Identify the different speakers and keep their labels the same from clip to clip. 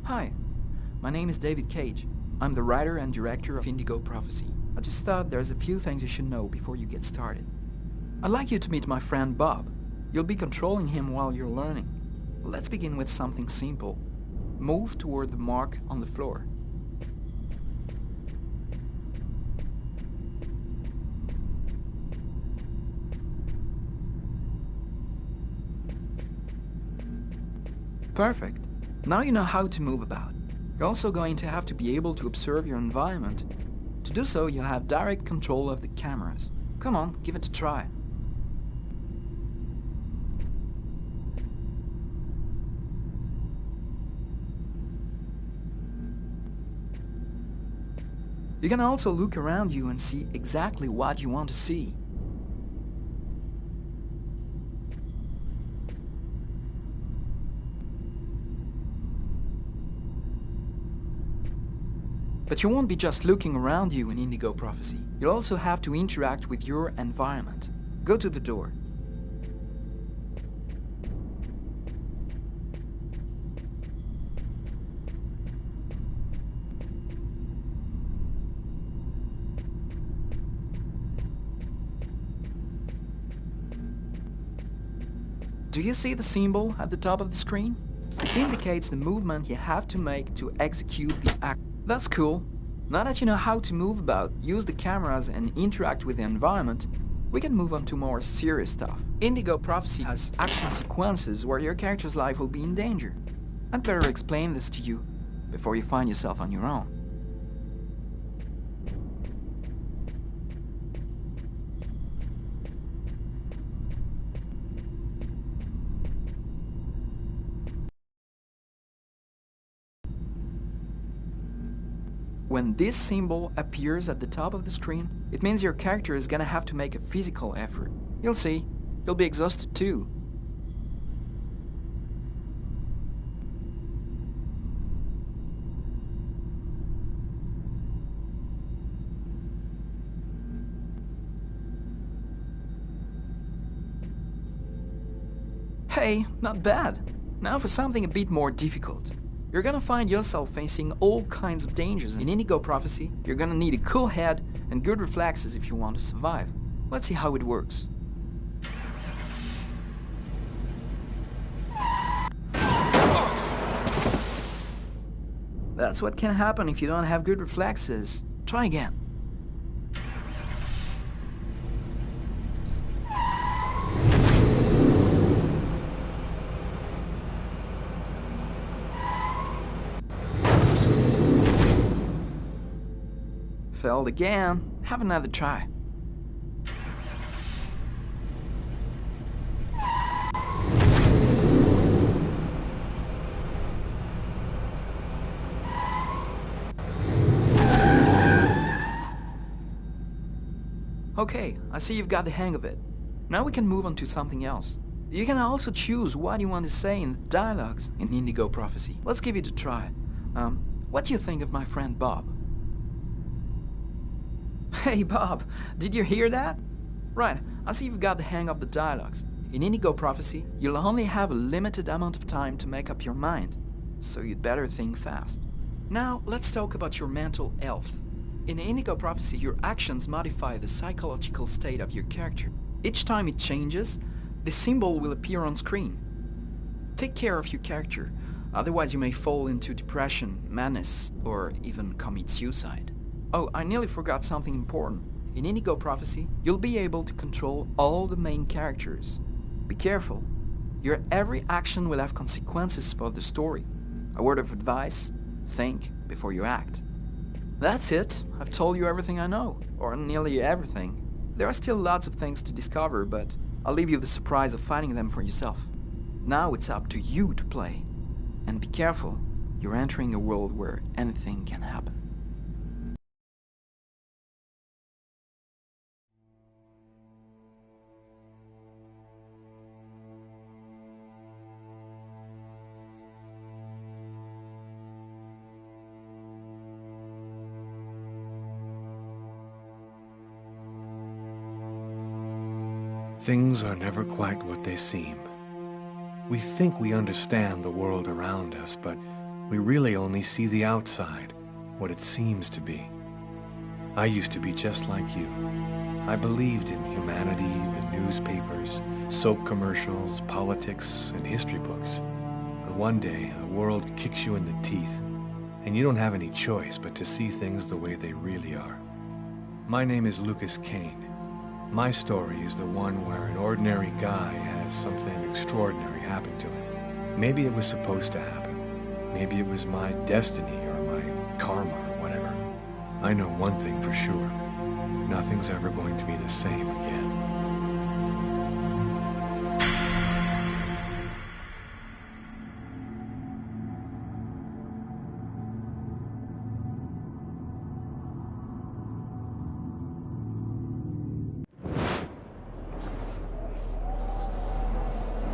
Speaker 1: Hi, my name is David Cage. I'm the writer and director of Indigo Prophecy. I just thought there's a few things you should know before you get started. I'd like you to meet my friend Bob. You'll be controlling him while you're learning. Let's begin with something simple. Move toward the mark on the floor. Perfect. Now you know how to move about. You're also going to have to be able to observe your environment. To do so, you'll have direct control of the cameras. Come on, give it a try. You can also look around you and see exactly what you want to see. But you won't be just looking around you in Indigo Prophecy. You'll also have to interact with your environment. Go to the door. Do you see the symbol at the top of the screen? It indicates the movement you have to make to execute the act. That's cool. Now that you know how to move about, use the cameras and interact with the environment, we can move on to more serious stuff. Indigo Prophecy has action sequences where your character's life will be in danger. I'd better explain this to you before you find yourself on your own. When this symbol appears at the top of the screen, it means your character is gonna have to make a physical effort. You'll see, you'll be exhausted too. Hey, not bad. Now for something a bit more difficult. You're gonna find yourself facing all kinds of dangers. In Indigo Prophecy, you're gonna need a cool head and good reflexes if you want to survive. Let's see how it works. That's what can happen if you don't have good reflexes. Try again. Failed again. Have another try. Okay, I see you've got the hang of it. Now we can move on to something else. You can also choose what you want to say in the dialogues in Indigo Prophecy. Let's give it a try. What do you think of my friend Bob? Hey Bob, did you hear that? Right, I see you've got the hang of the dialogues. In Indigo Prophecy, you'll only have a limited amount of time to make up your mind, so you'd better think fast. Now, let's talk about your mental health. In Indigo Prophecy, your actions modify the psychological state of your character. Each time it changes, the symbol will appear on screen. Take care of your character, otherwise you may fall into depression, madness, or even commit suicide. Oh, I nearly forgot something important. In Indigo Prophecy, you'll be able to control all the main characters. Be careful. Your every action will have consequences for the story. A word of advice, think before you act. That's it. I've told you everything I know, or nearly everything. There are still lots of things to discover, but I'll leave you the surprise of finding them for yourself. Now it's up to you to play. And be careful, you're entering a world where anything can happen.
Speaker 2: Things are never quite what they seem. We think we understand the world around us, but we really only see the outside, what it seems to be. I used to be just like you. I believed in humanity, the newspapers, soap commercials, politics, and history books. But one day, the world kicks you in the teeth, and you don't have any choice but to see things the way they really are. My name is Lucas Kane. My story is the one where an ordinary guy has something extraordinary happen to him. Maybe it was supposed to happen. Maybe it was my destiny or my karma or whatever. I know one thing for sure. Nothing's ever going to be the same again.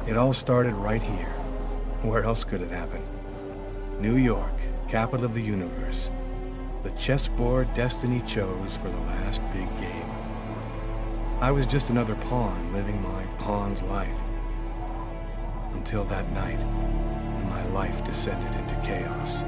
Speaker 2: It all started right here. Where else could it happen? New York, capital of the universe. The chessboard destiny chose for the last big game. I was just another pawn living my pawn's life. Until that night, when my life descended into chaos.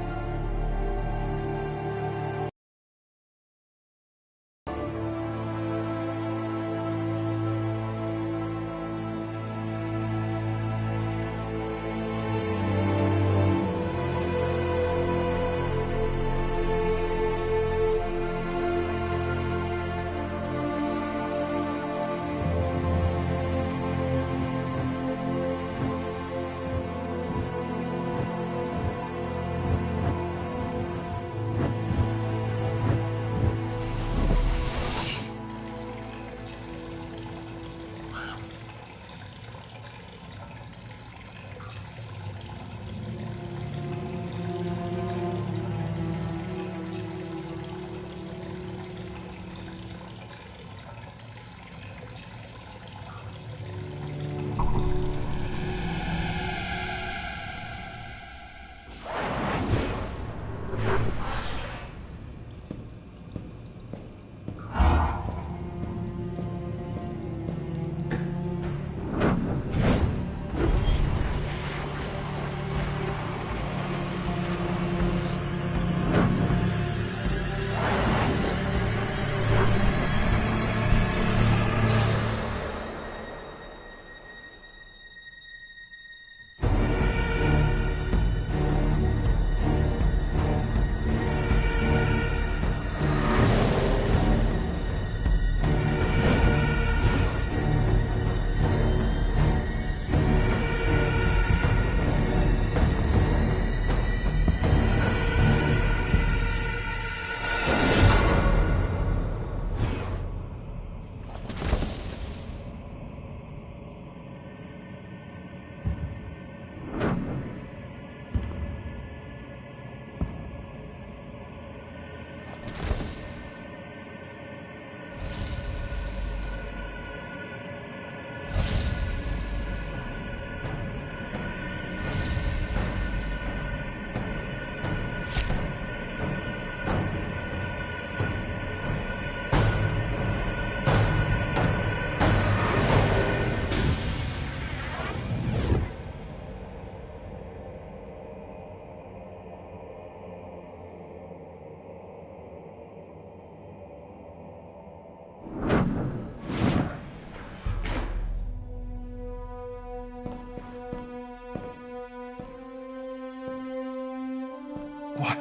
Speaker 2: What?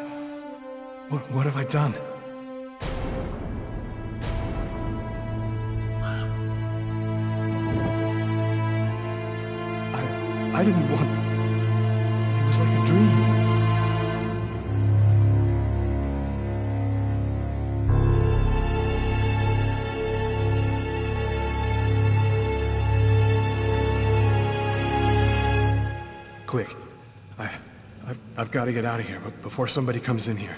Speaker 2: What have I done? I didn't want... It was like a dream. Quick. I've got to get out of here, but before somebody comes in here.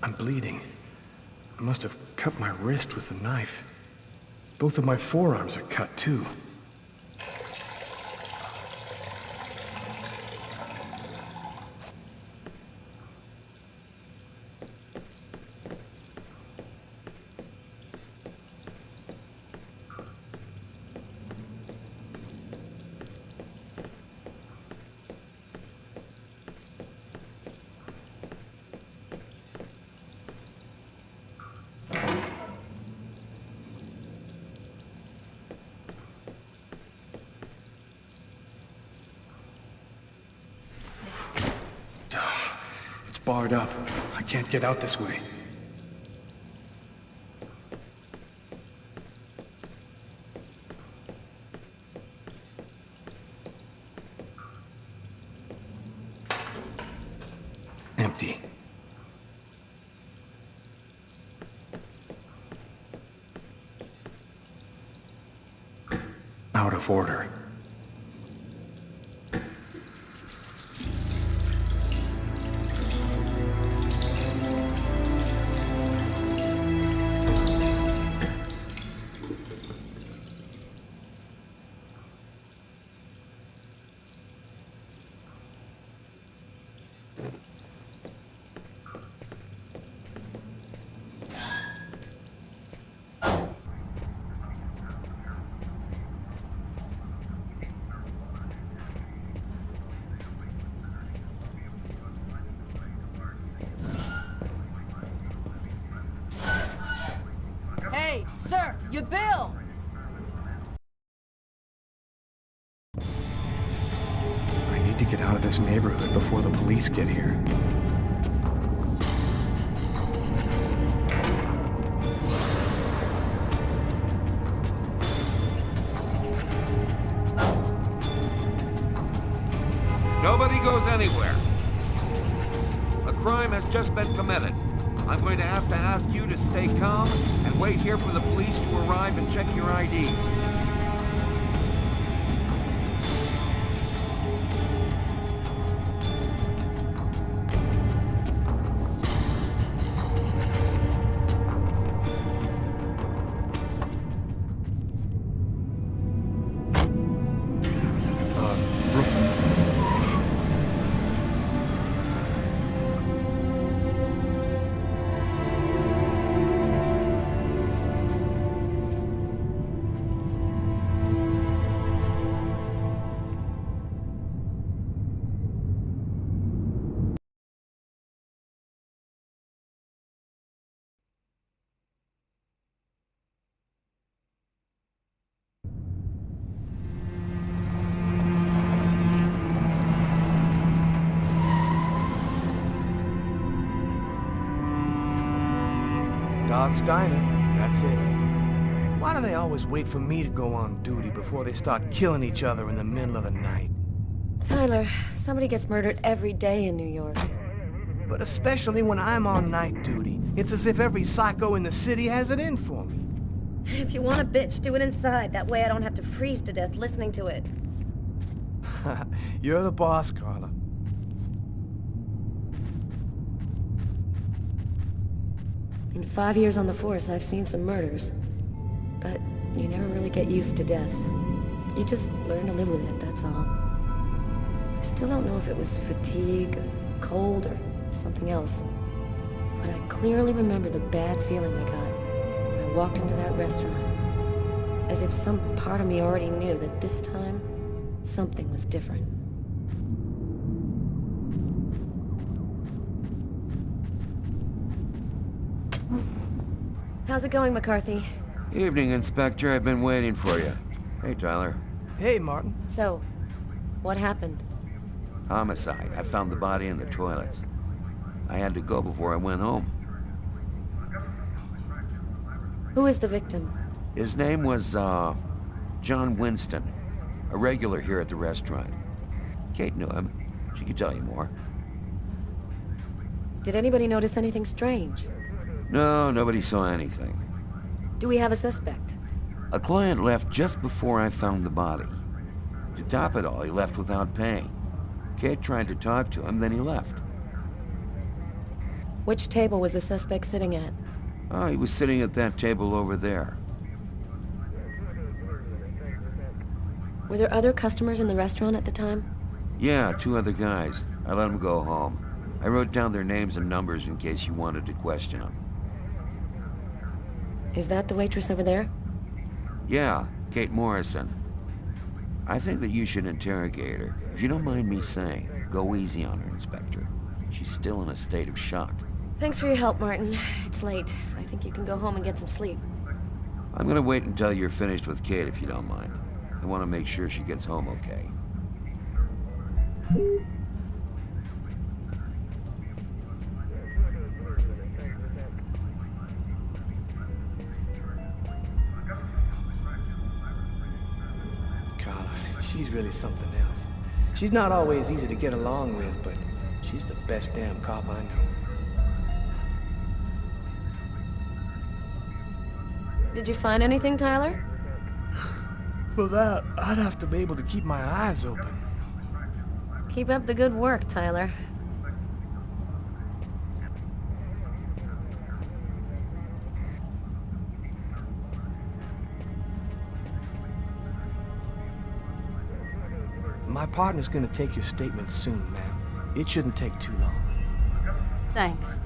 Speaker 2: I'm bleeding. I must have cut my wrist with the knife. Both of my forearms are cut, too. Barred up. I can't get out this way. Empty. Out of order.
Speaker 3: Hey, sir, your bill!
Speaker 2: I need to get out of this neighborhood before the police get here.
Speaker 4: Nobody goes anywhere. A crime has just been committed. I'm going to have to ask you to stay calm and wait here for the police to arrive and check your IDs.
Speaker 5: Bob's Diner. That's it. Why do they always wait for me to go on duty before they start killing each other in the middle of the night?
Speaker 6: Tyler, somebody gets murdered every day in New York.
Speaker 5: But especially when I'm on night duty. It's as if every psycho in the city has it in for me.
Speaker 6: If you want a bitch, do it inside. That way I don't have to freeze to death listening to it.
Speaker 5: You're the boss, Carla.
Speaker 6: In 5 years on the force, I've seen some murders. But you never really get used to death. You just learn to live with it, that's all. I still don't know if it was fatigue, cold, or something else. But I clearly remember the bad feeling I got when I walked into that restaurant. As if some part of me already knew that this time, something was different. How's it going, McCarthy?
Speaker 4: Evening, Inspector. I've been waiting for you. Hey, Tyler.
Speaker 5: Hey, Martin.
Speaker 6: So, what happened?
Speaker 4: Homicide. I found the body in the toilets. I had to go before I went home.
Speaker 6: Who is the victim?
Speaker 4: His name was, John Winston. A regular here at the restaurant. Kate knew him. She could tell you more.
Speaker 6: Did anybody notice anything strange?
Speaker 4: No, nobody saw anything.
Speaker 6: Do we have a suspect?
Speaker 4: A client left just before I found the body. To top it all, he left without paying. Kate tried to talk to him, then he left.
Speaker 6: Which table was the suspect sitting at?
Speaker 4: Oh, he was sitting at that table over there.
Speaker 6: Were there other customers in the restaurant at the time?
Speaker 4: Yeah, 2 other guys. I let them go home. I wrote down their names and numbers in case you wanted to question them.
Speaker 6: Is that the waitress over there?
Speaker 4: Yeah, Kate Morrison. I think that you should interrogate her. If you don't mind me saying, go easy on her, Inspector. She's still in a state of shock.
Speaker 6: Thanks for your help, Martin. It's late. I think you can go home and get some sleep.
Speaker 4: I'm gonna wait until you're finished with Kate, if you don't mind. I want to make sure she gets home okay.
Speaker 5: Carla, she's really something else. She's not always easy to get along with, but she's the best damn cop I know.
Speaker 6: Did you find anything, Tyler?
Speaker 5: For that, I'd have to be able to keep my eyes open.
Speaker 6: Keep up the good work, Tyler.
Speaker 5: My partner's gonna take your statement soon, ma'am. It shouldn't take too long.
Speaker 6: Thanks.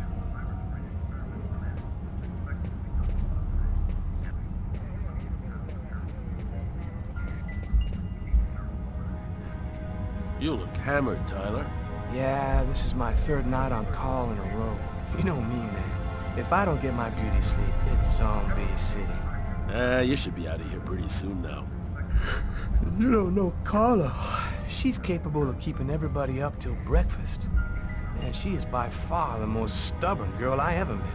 Speaker 7: You look hammered, Tyler.
Speaker 5: Yeah, this is my 3rd night on call in a row. You know me, man. If I don't get my beauty sleep, it's Zombie City.
Speaker 7: You should be out of here pretty soon now.
Speaker 5: You don't know Carla. She's capable of keeping everybody up till breakfast. And she is by far the most stubborn girl I ever met.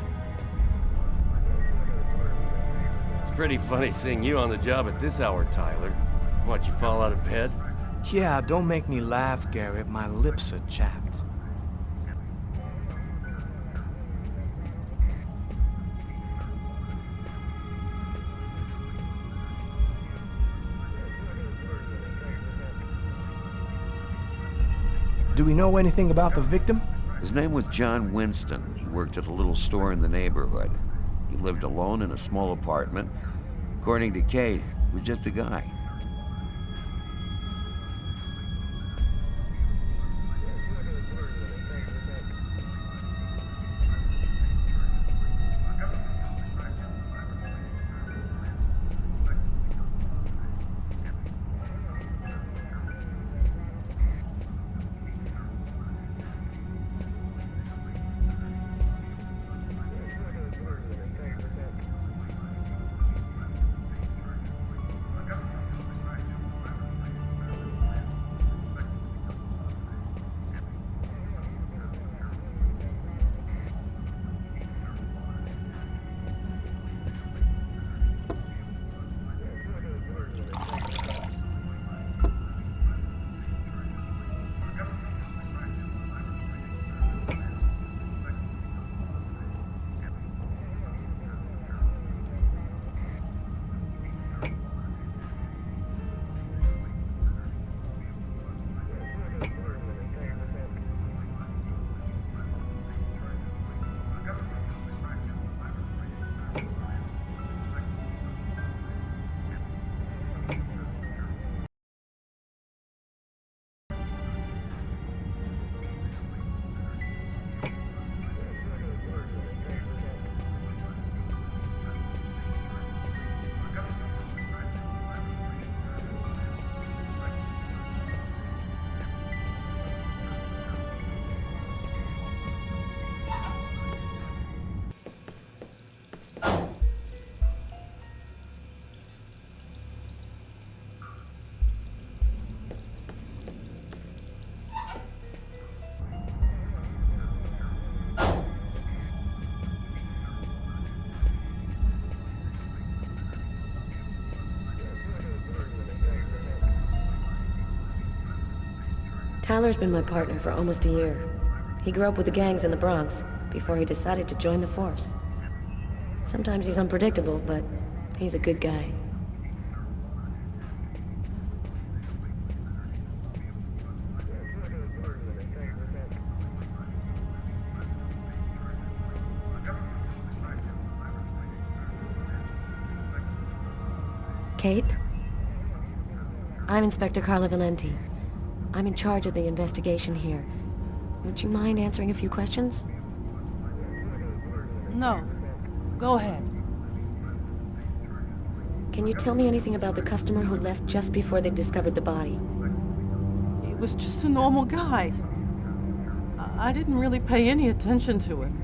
Speaker 8: It's pretty funny seeing you on the job at this hour, Tyler. What, you fall out of bed?
Speaker 5: Yeah, don't make me laugh, Garrett. My lips are chapped. Do we know anything about the victim?
Speaker 4: His name was John Winston. He worked at a little store in the neighborhood. He lived alone in a small apartment. According to Kate, he was just a guy.
Speaker 6: Tyler's been my partner for almost a year. He grew up with the gangs in the Bronx before he decided to join the force. Sometimes he's unpredictable, but he's a good guy. Kate? I'm Inspector Carla Valenti. I'm in charge of the investigation here. Would you mind answering a few questions?
Speaker 3: No. Go ahead.
Speaker 6: Can you tell me anything about the customer who left just before they discovered the body?
Speaker 3: He was just a normal guy. I didn't really pay any attention to him.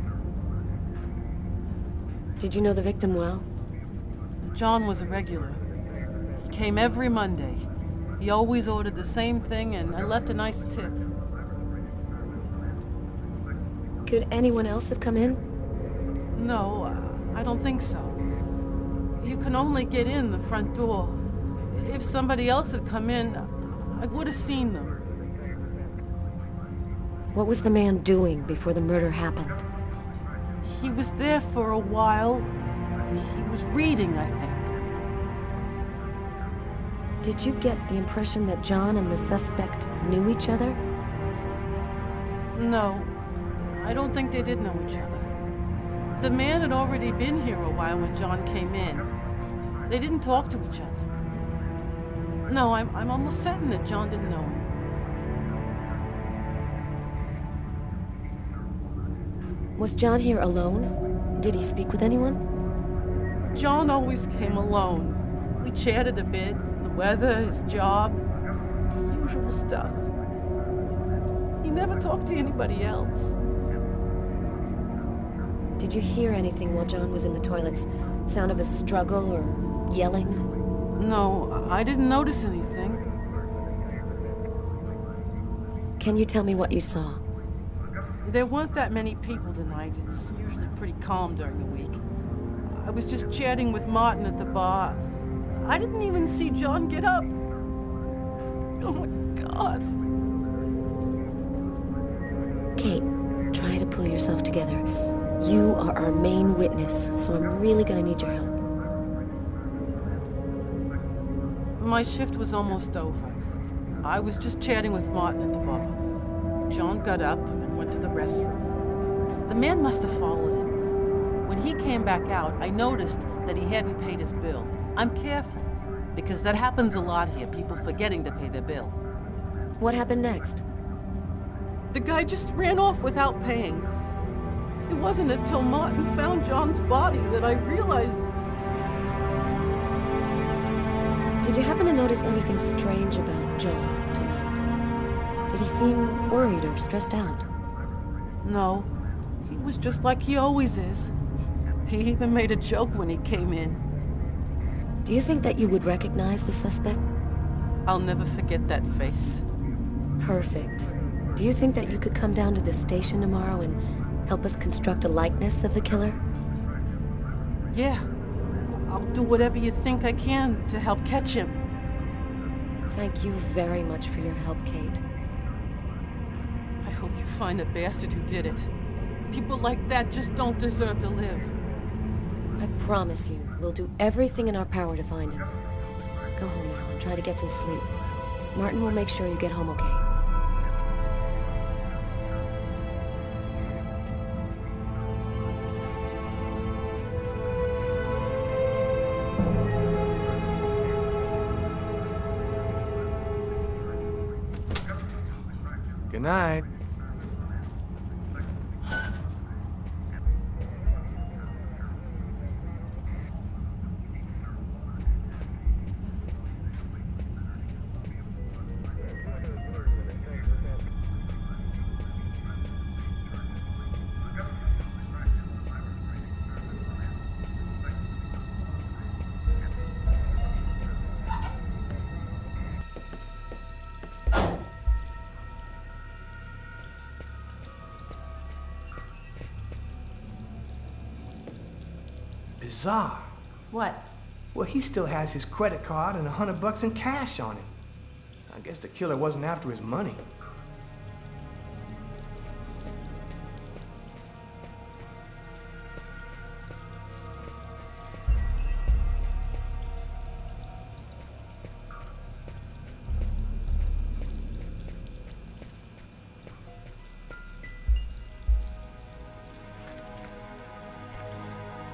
Speaker 6: Did you know the victim well?
Speaker 3: John was a regular. He came every Monday. He always ordered the same thing, and I left a nice tip.
Speaker 6: Could anyone else have come in?
Speaker 3: No, I don't think so. You can only get in the front door. If somebody else had come in, I would have seen them.
Speaker 6: What was the man doing before the murder happened?
Speaker 3: He was there for a while. He was reading, I think.
Speaker 6: Did you get the impression that John and the suspect knew each other?
Speaker 3: No, I don't think they did know each other. The man had already been here a while when John came in. They didn't talk to each other. No, I'm almost certain that John didn't know him.
Speaker 6: Was John here alone? Did he speak with anyone?
Speaker 3: John always came alone. We chatted a bit, the weather, his job, the usual stuff. He never talked to anybody else.
Speaker 6: Did you hear anything while John was in the toilets? Sound of a struggle or yelling?
Speaker 3: No, I didn't notice anything.
Speaker 6: Can you tell me what you saw?
Speaker 3: There weren't that many people tonight. It's usually pretty calm during the week. I was just chatting with Martin at the bar. I didn't even see John get up. Oh my God.
Speaker 6: Kate, try to pull yourself together. You are our main witness, so I'm really gonna need your help.
Speaker 3: My shift was almost over. I was just chatting with Martin at the bar. John got up and went to the restroom. The man must have followed him. When he came back out, I noticed that he hadn't paid his bill. I'm careful, because that happens a lot here, people forgetting to pay their bill.
Speaker 6: What happened next?
Speaker 3: The guy just ran off without paying. It wasn't until Martin found John's body that I realized...
Speaker 6: Did you happen to notice anything strange about John tonight? Did he seem worried or stressed out?
Speaker 3: No. He was just like he always is. He even made a joke when he came in.
Speaker 6: Do you think that you would recognize the suspect?
Speaker 3: I'll never forget that face.
Speaker 6: Perfect. Do you think that you could come down to the station tomorrow and help us construct a likeness of the killer?
Speaker 3: Yeah. I'll do whatever you think I can to help catch him.
Speaker 6: Thank you very much for your help, Kate.
Speaker 3: I hope you find the bastard who did it. People like that just don't deserve to live.
Speaker 6: I promise you, we'll do everything in our power to find him. Go home now and try to get some sleep. Martin will make sure you get home okay.
Speaker 5: Good night. Bizarre.
Speaker 9: What?
Speaker 5: Well, he still has his credit card and $100 in cash on him. I guess the killer wasn't after his money.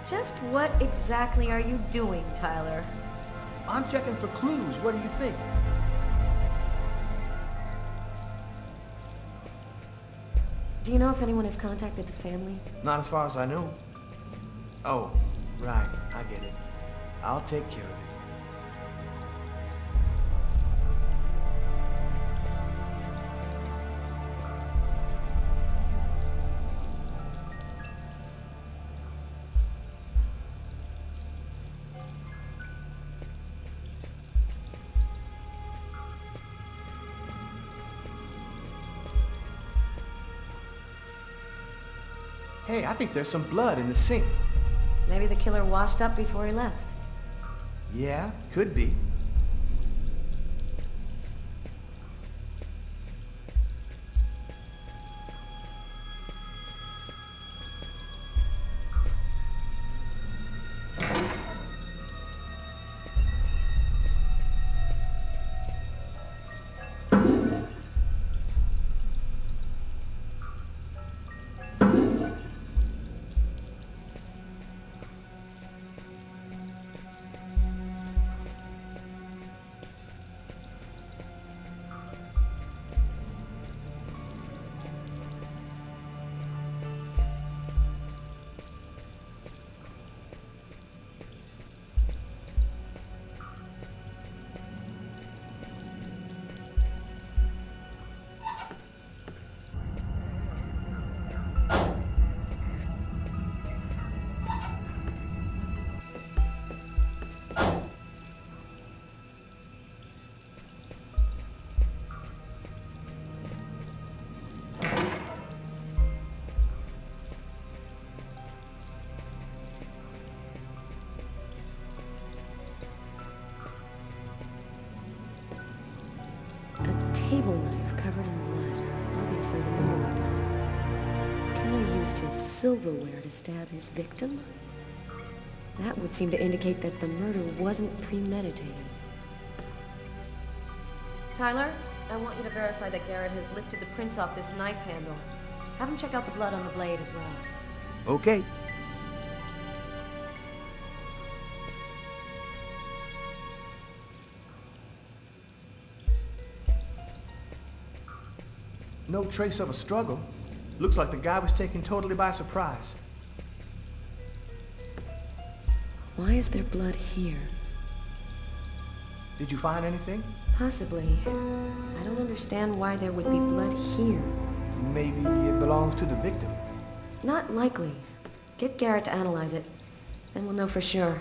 Speaker 6: Just what exactly are you doing, Tyler?
Speaker 5: I'm checking for clues. What do you think?
Speaker 6: Do you know if anyone has contacted the family?
Speaker 5: Not as far as I know. Oh, right. I get it. I'll take care of it. Hey, I think there's some blood in the sink.
Speaker 6: Maybe the killer washed up before he left.
Speaker 5: Yeah, could be.
Speaker 6: Table knife covered in blood. Obviously the murder weapon. Killer used his silverware to stab his victim? That would seem to indicate that the murder wasn't premeditated. Tyler, I want you to verify that Garrett has lifted the prints off this knife handle. Have him check out the blood on the blade as well.
Speaker 5: Okay. No trace of a struggle. Looks like the guy was taken totally by surprise.
Speaker 6: Why is there blood here?
Speaker 5: Did you find anything?
Speaker 6: Possibly. I don't understand why there would be blood here.
Speaker 5: Maybe it belongs to the victim.
Speaker 6: Not likely. Get Garrett to analyze it, then we'll know for sure.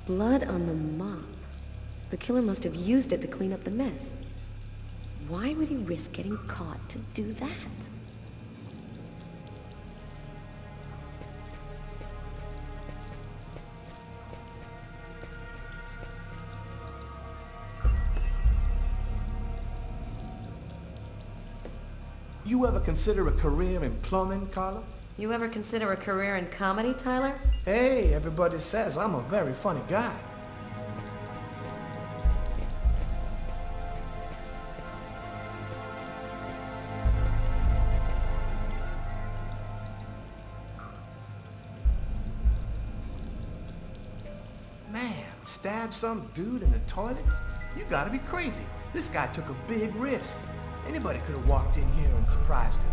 Speaker 6: Blood on the mop. The killer must have used it to clean up the mess. Why would he risk getting caught to do that?
Speaker 5: You ever consider a career in plumbing, Carla?
Speaker 6: You ever consider a career in comedy, Tyler?
Speaker 5: Hey, everybody says I'm a very funny guy. Man, stab some dude in the toilets? You gotta be crazy. This guy took a big risk. Anybody could have walked in here and surprised him.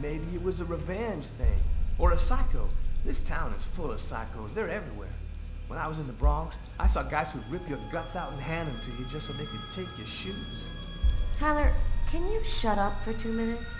Speaker 5: Maybe it was a revenge thing. Or a psycho. This town is full of psychos. They're everywhere. When I was in the Bronx, I saw guys who'd rip your guts out and hand them to you just so they could take your shoes.
Speaker 6: Tyler, can you shut up for 2 minutes?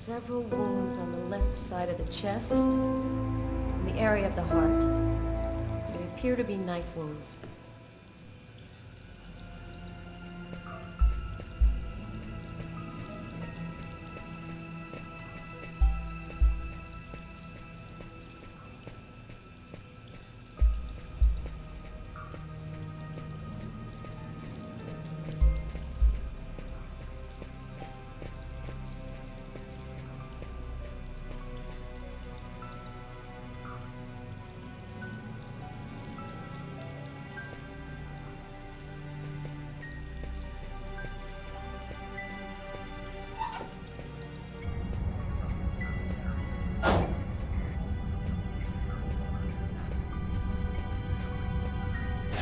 Speaker 6: several wounds on the left side of the chest and the area of the heart. They appear to be knife wounds.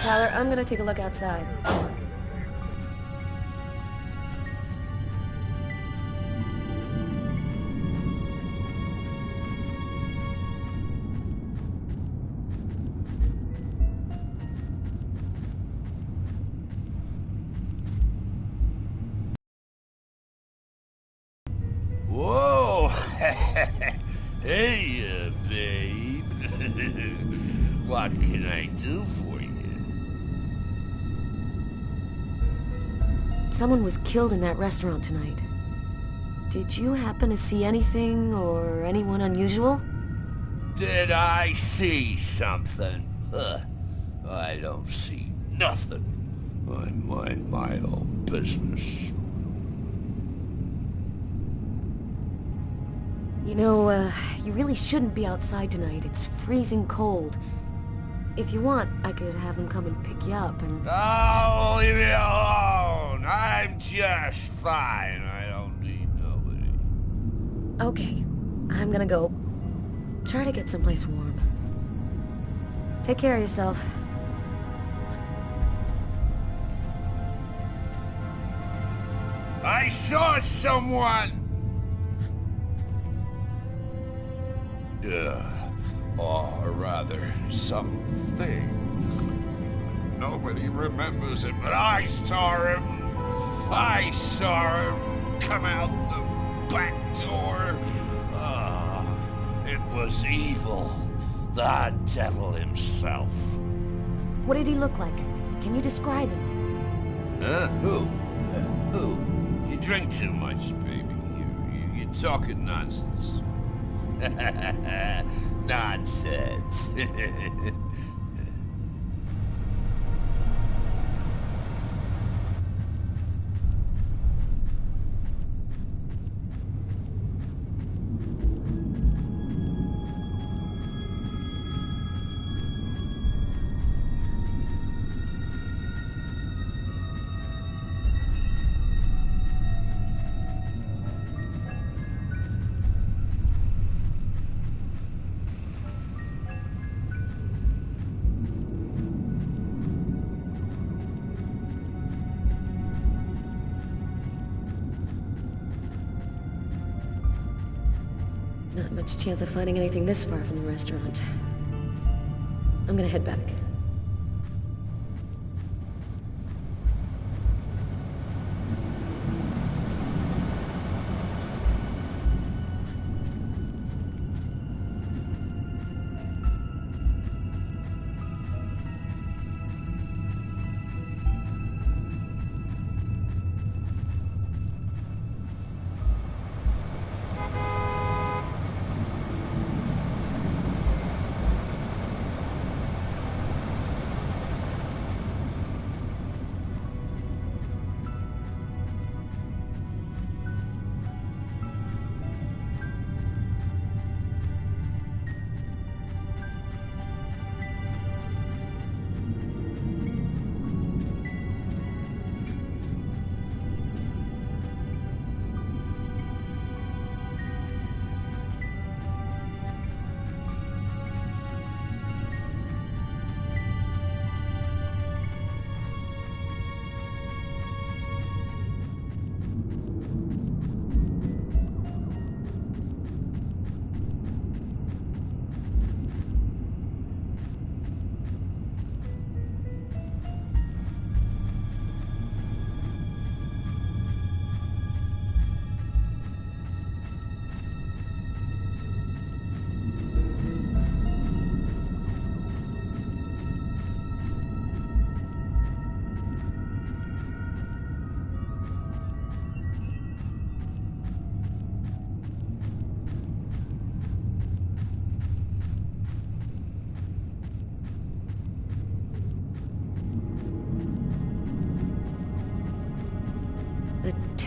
Speaker 6: Tyler, I'm gonna take a look outside.
Speaker 9: Whoa! Hey, babe. What can I do for you?
Speaker 6: Someone was killed in that restaurant tonight. Did you happen to see anything or anyone unusual?
Speaker 9: Did I see something? I don't see nothing. I mind my own business.
Speaker 6: You know, you really shouldn't be outside tonight. It's freezing cold. If you want, I could have them come and pick you up and...
Speaker 9: Oh, leave me alone! I'm just fine. I don't need nobody.
Speaker 6: Okay, I'm gonna go. Try to get someplace warm. Take care of yourself.
Speaker 9: I saw someone! Or rather, something. Nobody remembers it, but I saw him. I saw him come out the back door. It was evil. The devil himself.
Speaker 6: What did he look like? Can you describe him?
Speaker 9: Huh? Who? You drink too much, baby. You're talking nonsense. Nonsense.
Speaker 6: Not much chance of finding anything this far from the restaurant. I'm gonna head back.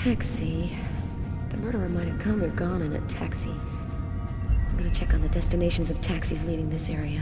Speaker 6: taxi. The murderer might have come or gone in a taxi. I'm gonna check on the destinations of taxis leaving this area.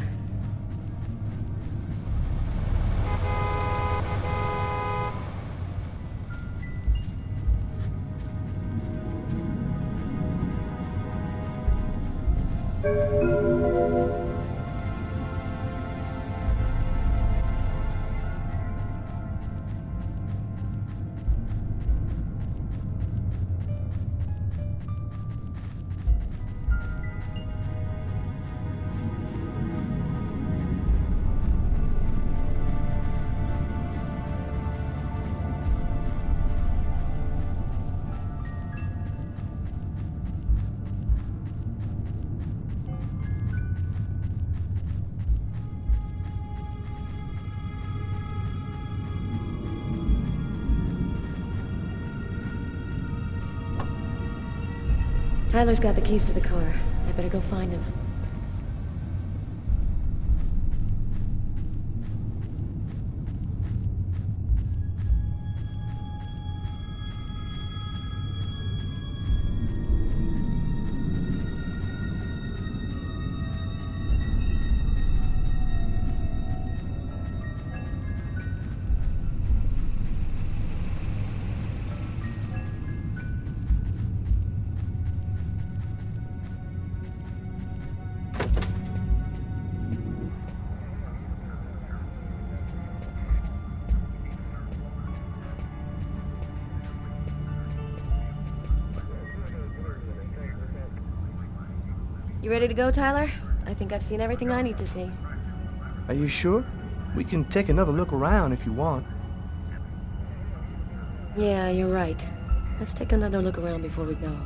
Speaker 6: Tyler's got the keys to the car. I better go find him. You ready to go, Tyler? I think I've seen everything I need to see.
Speaker 5: Are you sure? We can take another look around if you want.
Speaker 6: Yeah, you're right. Let's take another look around before we go.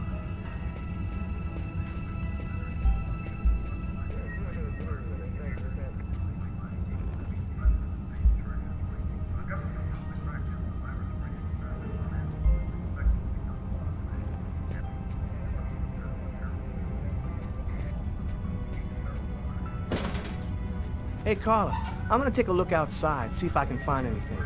Speaker 5: Hey, Carla, I'm gonna take a look outside, see if I can find anything.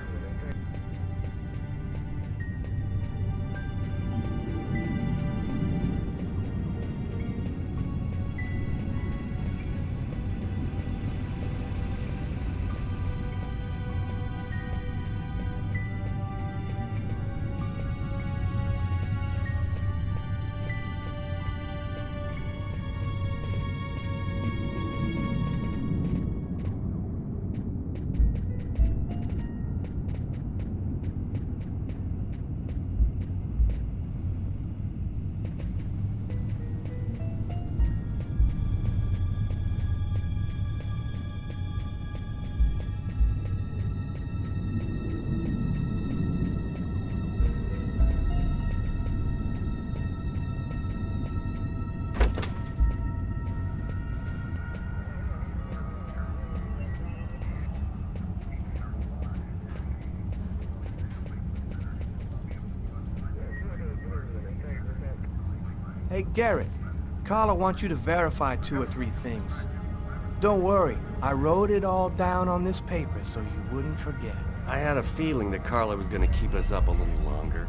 Speaker 5: Hey, Garrett, Carla wants you to verify 2 or 3 things. Don't worry, I wrote it all down on this paper so you wouldn't forget.
Speaker 8: I had a feeling that Carla was gonna keep us up a little longer.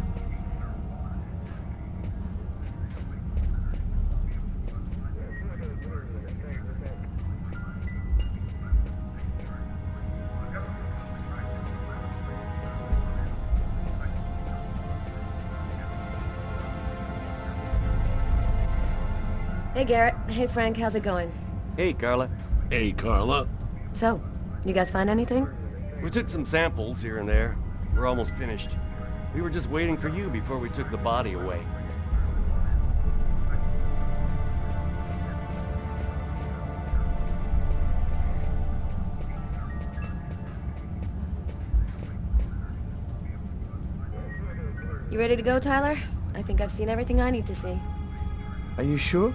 Speaker 6: Hey, Garrett. Hey, Frank. How's it going?
Speaker 8: Hey, Carla.
Speaker 7: Hey, Carla.
Speaker 6: So, you guys find anything?
Speaker 8: We took some samples here and there. We're almost finished. We were just waiting for you before we took the body away.
Speaker 6: You ready to go, Tyler? I think I've seen everything I need to see.
Speaker 5: Are you sure?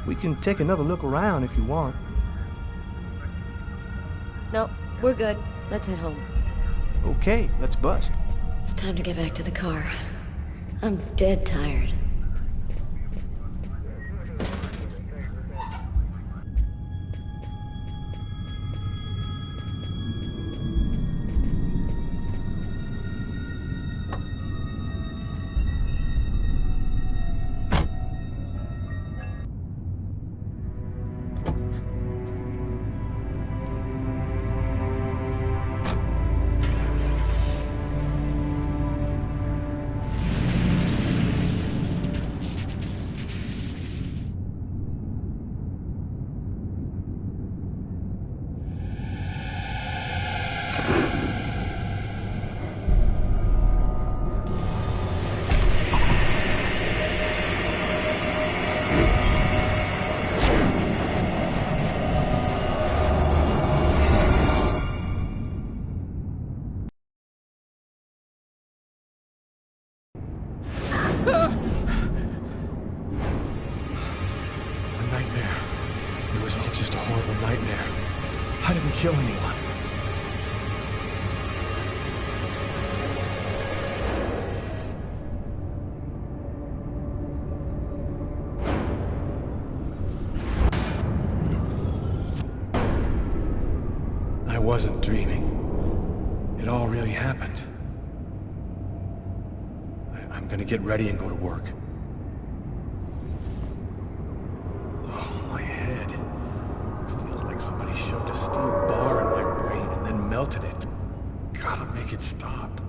Speaker 5: We can take another look around if you want.
Speaker 6: No, we're good. Let's head home.
Speaker 5: Okay, let's bust.
Speaker 6: It's time to get back to the car. I'm dead tired.
Speaker 2: nightmare. I didn't kill anyone. I wasn't dreaming. It all really happened. I'm gonna get ready and go to work. Oh, my head. It feels like somebody shoved a steel bar in my brain and then melted it. Gotta make it stop.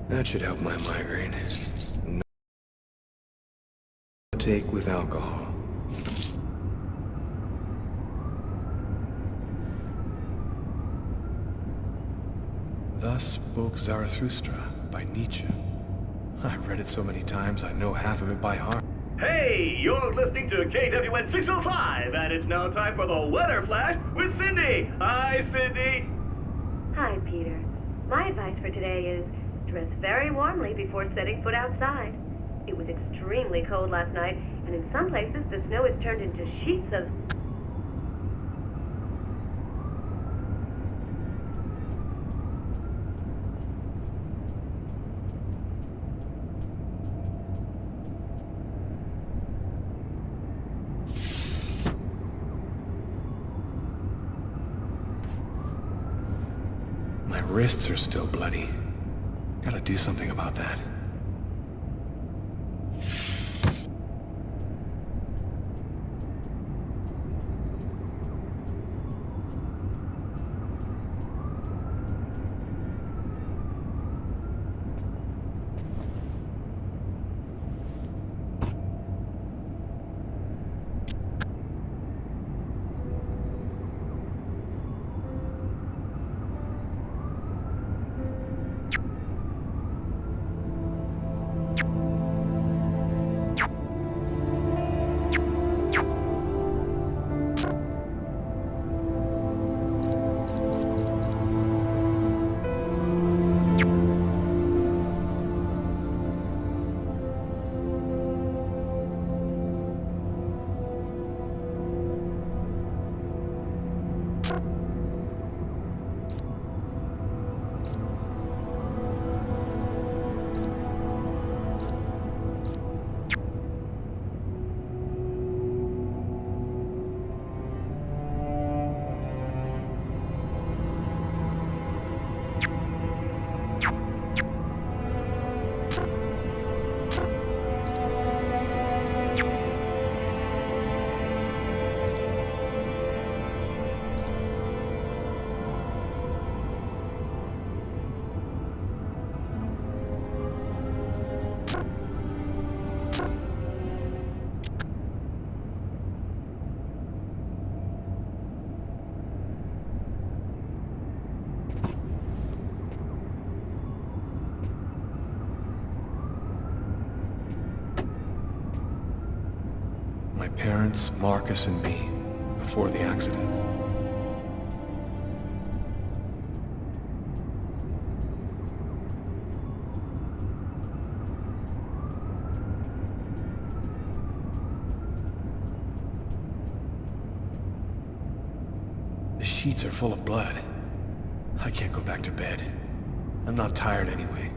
Speaker 2: That should help my migraine. No take with alcohol. Thus spoke Zarathustra by Nietzsche. I've read it so many times I know half of it by heart.
Speaker 10: Hey, you're listening to KWN 605, and it's now time for the Weather Flash with Cindy. Hi, Cindy.
Speaker 11: Hi, Peter. My advice for today is dress very warmly before setting foot outside. It was extremely cold last night, and in some places the snow has turned into sheets of...
Speaker 2: My wrists are still bloody. Gotta do something about that. My parents, Marcus and me, before the accident. The sheets are full of blood. I can't go back to bed. I'm not tired anyway.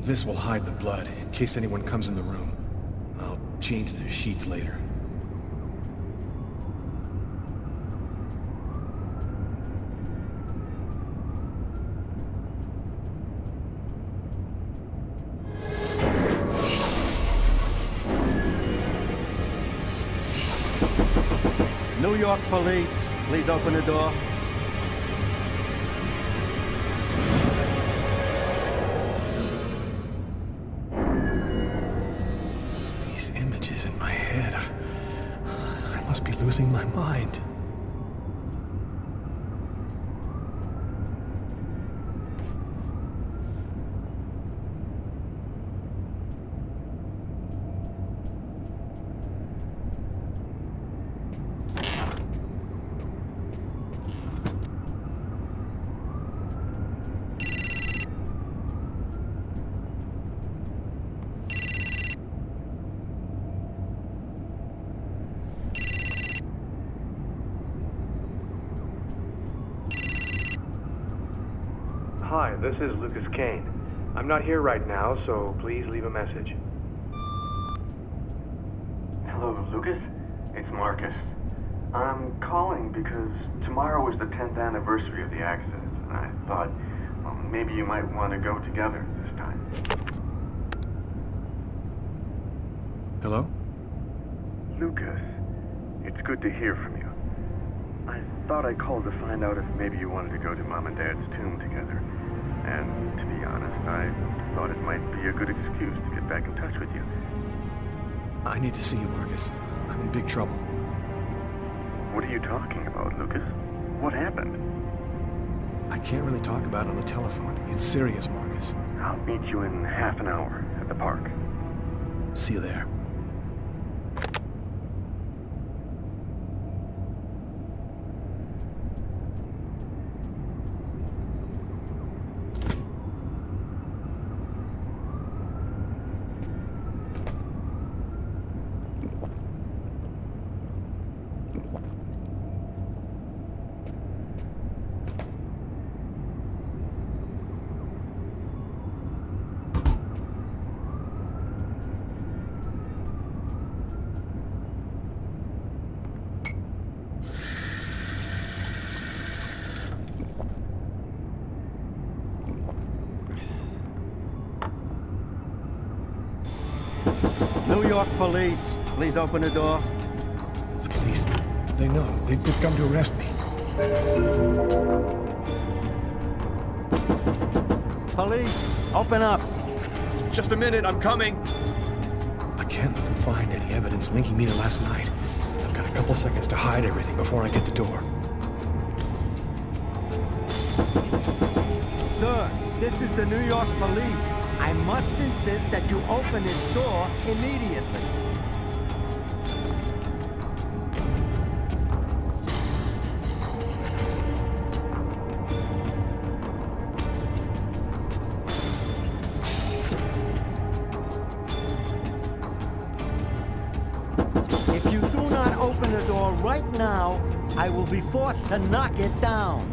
Speaker 2: This will hide the blood, in case anyone comes in the room. I'll change the sheets later.
Speaker 8: New York police, please open the door.
Speaker 2: These images in my head. I must be losing my mind.
Speaker 12: Hi, this is Lucas Kane. I'm not here right now, so please leave a message.
Speaker 13: Hello, Lucas. It's Marcus. I'm calling because tomorrow is the 10th anniversary of the accident, and I thought, well, maybe you might want to go together this time.
Speaker 2: Hello?
Speaker 13: Lucas, it's good to hear from you. I thought I called to find out if maybe you wanted to go to Mom and Dad's tomb together. And to be honest, I thought it might be a good excuse to get back in touch with you.
Speaker 2: I need to see you, Marcus. I'm in big trouble.
Speaker 13: What are you talking about, Lucas? What happened?
Speaker 2: I can't really talk about it on the telephone. It's serious, Marcus.
Speaker 13: I'll meet you in half an hour at the park.
Speaker 2: See you there.
Speaker 8: New York police, please open the door.
Speaker 2: The police. They know. They've come to arrest me.
Speaker 8: Police, open up.
Speaker 14: Just a minute, I'm coming.
Speaker 2: I can't let them find any evidence linking me to last night. I've got a couple seconds to hide everything before I get the door.
Speaker 15: Sir, this is the New York police. I must insist that you open this door immediately. If you do not open the door right now, I will be forced to knock it down.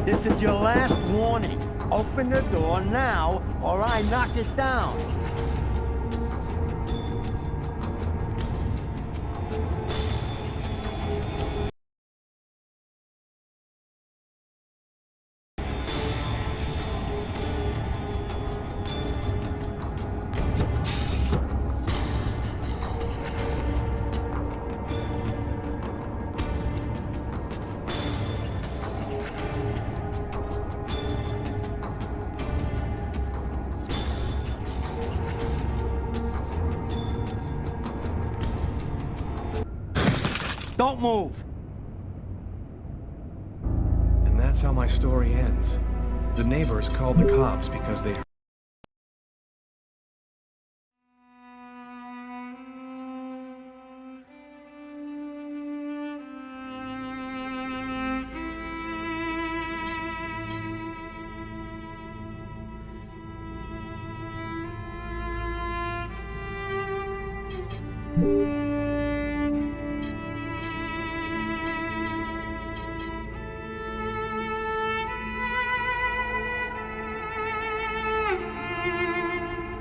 Speaker 15: This is your last warning. Open the door now, or I knock it down. Don't move!
Speaker 2: And that's how my story ends. The neighbors called the cops because they
Speaker 11: you.